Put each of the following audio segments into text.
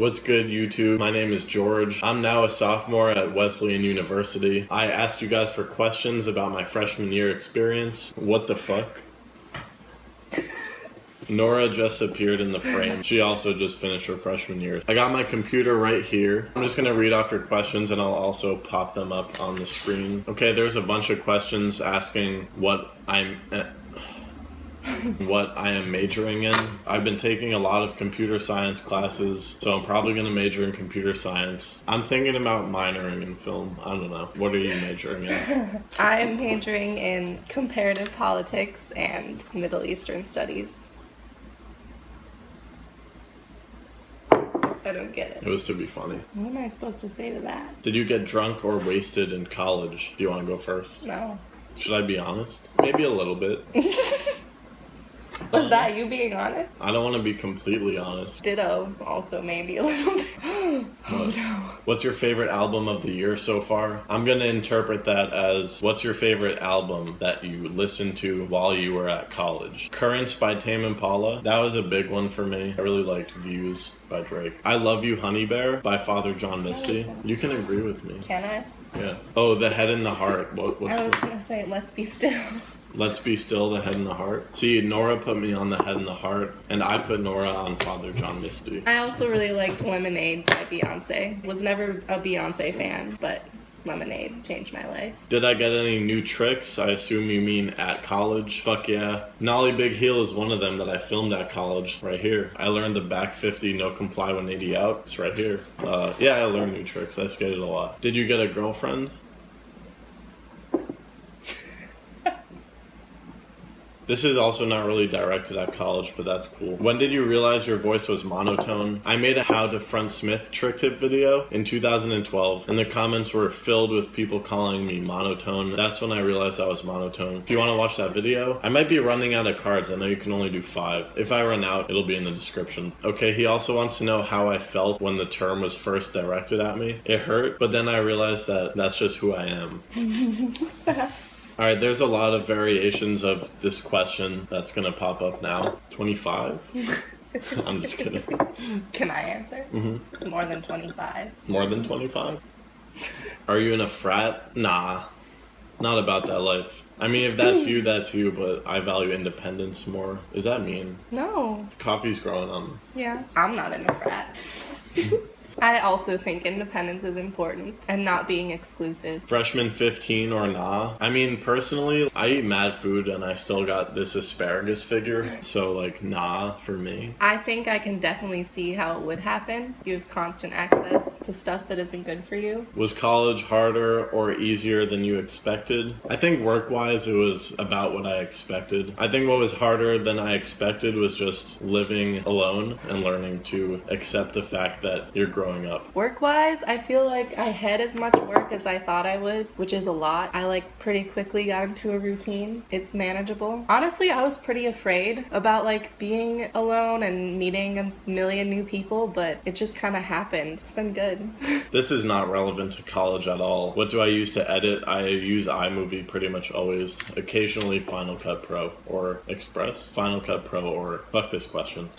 What's good, YouTube? My name is George. I'm now a sophomore at Wesleyan University. I asked you guys for questions about my freshman year experience. What the fuck? Nora just appeared in the frame. She also just finished her freshman year. I got my computer right here. I'm just gonna read off your questions and I'll also pop them up on the screen. Okay, there's a bunch of questions asking what I am majoring in. I've been taking a lot of computer science classes, so I'm probably going to major in computer science. I'm thinking about minoring in film. I don't know. What are you majoring in? I'm majoring in comparative politics and Middle Eastern studies. I don't get it. It was to be funny. What am I supposed to say to that? Did you get drunk or wasted in college? Do you want to go first? No. Should I be honest? Maybe a little bit. Was that you being honest? I don't want to be completely honest. Ditto, also maybe a little bit. Oh no. What's your favorite album of the year so far? I'm going to interpret that as, what's your favorite album that you listened to while you were at college? Currents by Tame Impala. That was a big one for me. I really liked Views by Drake. I Love You Honey Bear by Father John Misty. You can agree with me. Can I? Yeah. Oh, The Head and the Heart. What's I was going to say, Let's Be Still. Let's Be Still, The Head and the Heart. See, Nora put me on The Head and the Heart, and I put Nora on Father John Misty. I also really liked Lemonade by Beyonce. Was never a Beyonce fan, but Lemonade changed my life. Did I get any new tricks? I assume you mean at college. Fuck yeah. Nollie Big Heel is one of them that I filmed at college, right here. I learned the back 50, no comply 180 out. It's right here. Yeah, I learned new tricks. I skated a lot. Did you get a girlfriend? This is also not really directed at college, but that's cool. When did you realize your voice was monotone? I made a how to front Smith trick tip video in 2012, and the comments were filled with people calling me monotone. That's when I realized I was monotone. If you want to watch that video, I might be running out of cards. I know you can only do 5. If I run out, it'll be in the description. Okay, he also wants to know how I felt when the term was first directed at me. It hurt, but then I realized that that's just who I am. Alright, there's a lot of variations of this question that's gonna pop up now. 25? I'm just kidding. Can I answer? Mm-hmm. More than 25. More than 25? Are you in a frat? Nah. Not about that life. I mean, if that's you, that's you, but I value independence more. Is that mean? No. Coffee's growing on me. Yeah. I'm not in a frat. I also think independence is important and not being exclusive. Freshman 15 or nah? I mean, personally, I eat mad food and I still got this asparagus figure, so like nah for me. I think I can definitely see how it would happen. You have constant access to stuff that isn't good for you. Was college harder or easier than you expected? I think work-wise it was about what I expected. I think what was harder than I expected was just living alone and learning to accept the fact that you're growing up. Work-wise, I feel like I had as much work as I thought I would, which is a lot. I like pretty quickly got into a routine. It's manageable. Honestly, I was pretty afraid about like being alone and meeting a million new people, but it just kind of happened. It's been good. This is not relevant to college at all. What do I use to edit? I use iMovie pretty much always. Occasionally Final Cut Pro or Express. Final Cut Pro or fuck this question.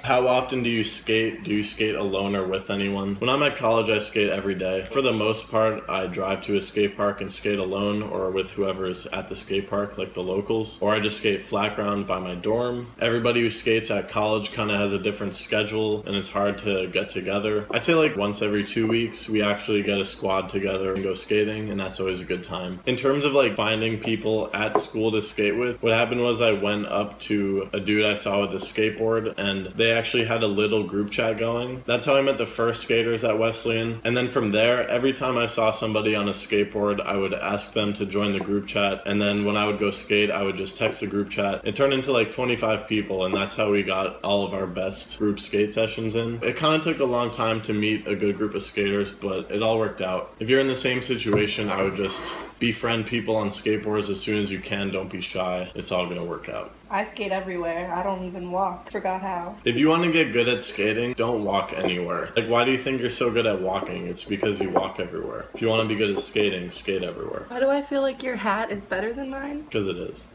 How often do you skate? Do you skate alone or with anyone? When I'm at college, I skate every day. For the most part, I drive to a skate park and skate alone or with whoever is at the skate park, like the locals, or I just skate flat ground by my dorm. Everybody who skates at college kind of has a different schedule and it's hard to get together. I'd say like once every 2 weeks, we actually get a squad together and go skating, and that's always a good time. In terms of like finding people at school to skate with, what happened was I went up to a dude I saw with a skateboard and they actually had a little group chat going. That's how I met the first skaters at Wesleyan, and then from there, every time I saw somebody on a skateboard, I would ask them to join the group chat, and then when I would go skate, I would just text the group chat. It turned into like 25 people, and that's how we got all of our best group skate sessions in. It kind of took a long time to meet a good group of skaters, but it all worked out. If you're in the same situation, I would just befriend people on skateboards as soon as you can. Don't be shy. It's all gonna work out. I skate everywhere. I don't even walk. Forgot how. If you want to get good at skating, don't walk anywhere. Like, why do you think you're so good at walking? It's because you walk everywhere. If you want to be good at skating, skate everywhere. Why do I feel like your hat is better than mine? Because it is.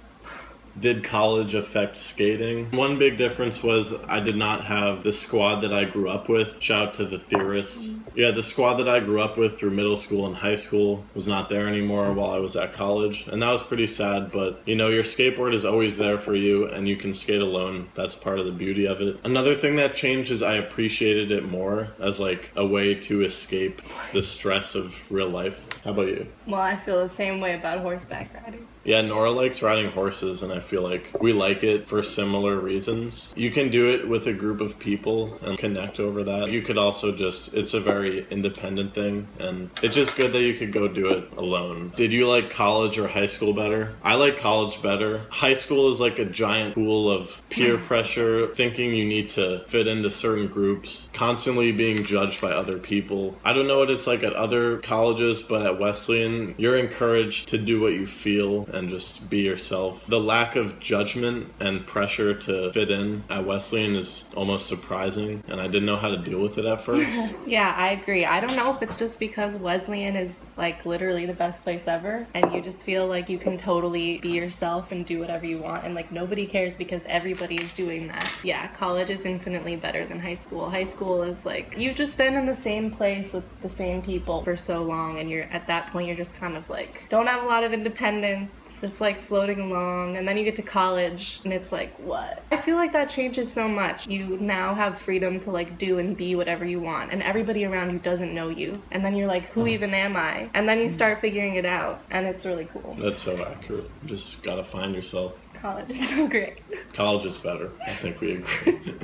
Did college affect skating? One big difference was I did not have the squad that I grew up with. Shout out to the theorists. Yeah, the squad that I grew up with through middle school and high school was not there anymore while I was at college. And that was pretty sad, but you know, your skateboard is always there for you and you can skate alone. That's part of the beauty of it. Another thing that changed is I appreciated it more as like a way to escape the stress of real life. How about you? Well, I feel the same way about horseback riding. Yeah, Nora likes riding horses, and I feel like we like it for similar reasons. You can do it with a group of people and connect over that. You could also it's a very independent thing, and it's just good that you could go do it alone. Did you like college or high school better? I like college better. High school is like a giant pool of peer pressure, thinking you need to fit into certain groups, constantly being judged by other people. I don't know what it's like at other colleges, but at Wesleyan, you're encouraged to do what you feel and just be yourself. The lack of judgment and pressure to fit in at Wesleyan is almost surprising, and I didn't know how to deal with it at first. Yeah, I agree. I don't know if it's just because Wesleyan is like literally the best place ever, and you just feel like you can totally be yourself and do whatever you want, and like nobody cares because everybody is doing that. Yeah, college is infinitely better than high school. High school is like, you've just been in the same place with the same people for so long, and you're at that point, you're just kind of like, don't have a lot of independence, just like floating along. And then you get to college and it's like, what? I feel like that changes so much. You now have freedom to like do and be whatever you want, and everybody around you doesn't know you, and then you're like, who even am I? And then you start figuring it out, and it's really cool. That's so accurate. You just gotta find yourself. College is so great. College is better. I think we agree.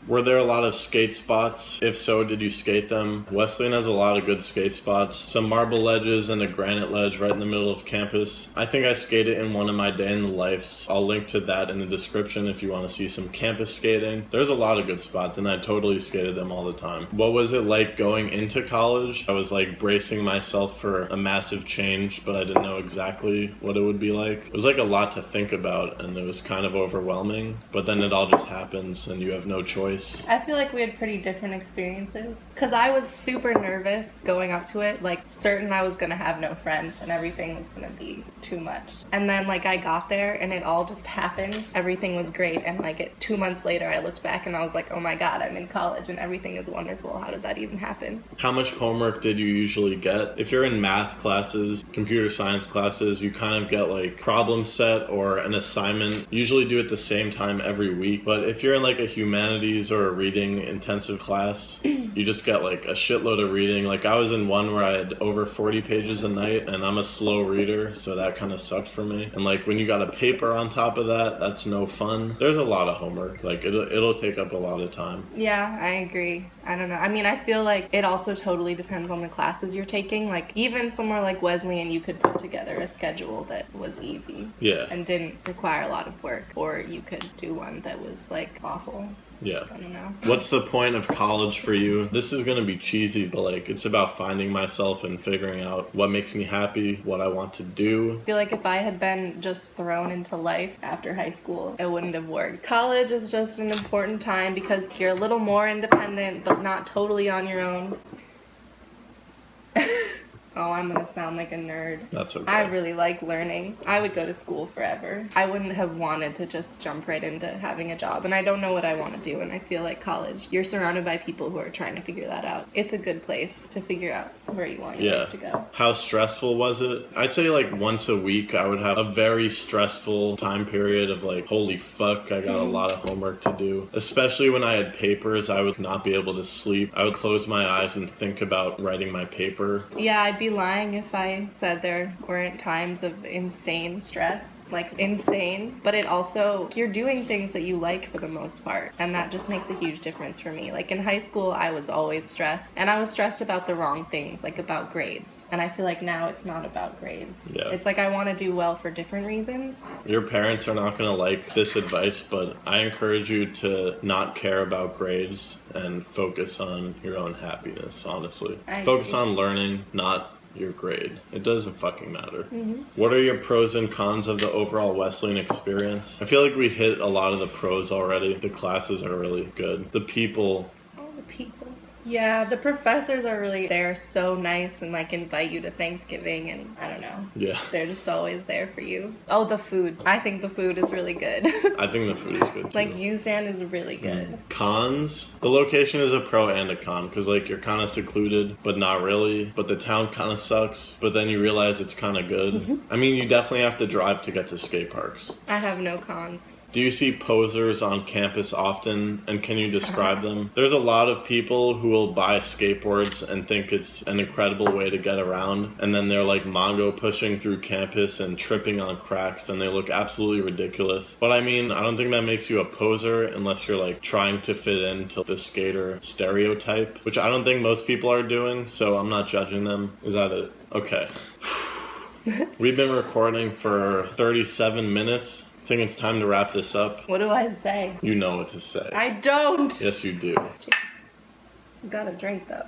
Were there a lot of skate spots? If so, did you skate them? Wesleyan has a lot of good skate spots. Some marble ledges and a granite ledge right in the middle of campus. I think I skated in one of my day in the lives. I'll link to that in the description if you want to see some campus skating. There's a lot of good spots, and I totally skated them all the time. What was it like going into college? I was like bracing myself for a massive change, but I didn't know exactly what it would be like. It was like a lot to think about, and it was kind of overwhelming, but then it all just happens and you have no choice. I feel like we had pretty different experiences, because I was super nervous going up to it, like certain I was gonna have no friends and everything was gonna be too much. And then like I got there and it all just happened. Everything was great, and like 2 months later I looked back and I was like, oh my god, I'm in college and everything is wonderful. How did that even happen? How much homework did you usually get? If you're in math classes, computer science classes, you kind of get like problem set or an assignment. Usually do it the same time every week, but if you're in like a humanities or a reading intensive class, you just get like a shitload of reading. Like I was in one where I had over 40 pages a night, and I'm a slow reader, so that kind of sucked for me. And like when you got a paper on top of that, that's no fun. There's a lot of homework. Like it'll take up a lot of time. Yeah, I agree. I don't know. I mean, I feel like it also totally depends on the classes you're taking. Like even somewhere like Wesleyan, you could put together a schedule that was easy. Yeah. And didn't require a lot of work, or you could do one that was like awful. Yeah. I don't know. What's the point of college for you? This is going to be cheesy, but like it's about finding myself and figuring out what makes me happy, what I want to do. I feel like if I had been just thrown into life after high school, it wouldn't have worked. College is just an important time because you're a little more independent, but not totally on your own. Oh, I'm gonna sound like a nerd. That's okay. I really like learning. I would go to school forever. I wouldn't have wanted to just jump right into having a job, and I don't know what I want to do, and I feel like college, you're surrounded by people who are trying to figure that out. It's a good place to figure out where you want your life to go. How stressful was it? I'd say like once a week I would have a very stressful time period of like, holy fuck, I got a lot of homework to do. Especially when I had papers, I would not be able to sleep. I would close my eyes and think about writing my paper. Yeah, I'd be lying if I said there weren't times of insane stress. Like insane, but it also, you're doing things that you like for the most part, and that just makes a huge difference for me. Like in high school, I was always stressed, and I was stressed about the wrong things, like about grades, and I feel like now it's not about grades. Yeah. It's like I want to do well for different reasons. Your parents are not going to like this advice, but I encourage you to not care about grades and focus on your own happiness, honestly. Focus on learning, not your grade. It doesn't fucking matter. Mm-hmm. What are your pros and cons of the overall Wesleyan experience? I feel like we hit a lot of the pros already. The classes are really good. The people. Oh, the people. Yeah, the professors are really, they're so nice and like invite you to Thanksgiving and I don't know. Yeah. They're just always there for you. Oh, the food. I think the food is really good. I think the food is good too. Like USAN is really good. Cons, the location is a pro and a con because like you're kind of secluded but not really, but the town kind of sucks, but then you realize it's kind of good. I mean, you definitely have to drive to get to skate parks. I have no cons. Do you see posers on campus often, and can you describe them? There's a lot of people who will buy skateboards and think it's an incredible way to get around, and then they're like Mongo pushing through campus and tripping on cracks, and they look absolutely ridiculous. But I mean, I don't think that makes you a poser unless you're like trying to fit into the skater stereotype, which I don't think most people are doing, so I'm not judging them. Is that it? Okay. We've been recording for 37 minutes. I think it's time to wrap this up. What do I say? You know what to say. I don't. Yes, you do. Cheers. Got a drink though.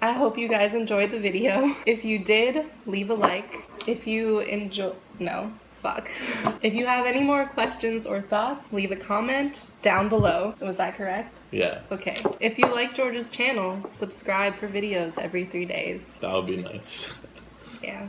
I hope you guys enjoyed the video. If you did, leave a like. If you If you have any more questions or thoughts, leave a comment down below. Was that correct? Yeah. Okay. If you like George's channel, subscribe for videos every 3 days. That would be nice. Yeah.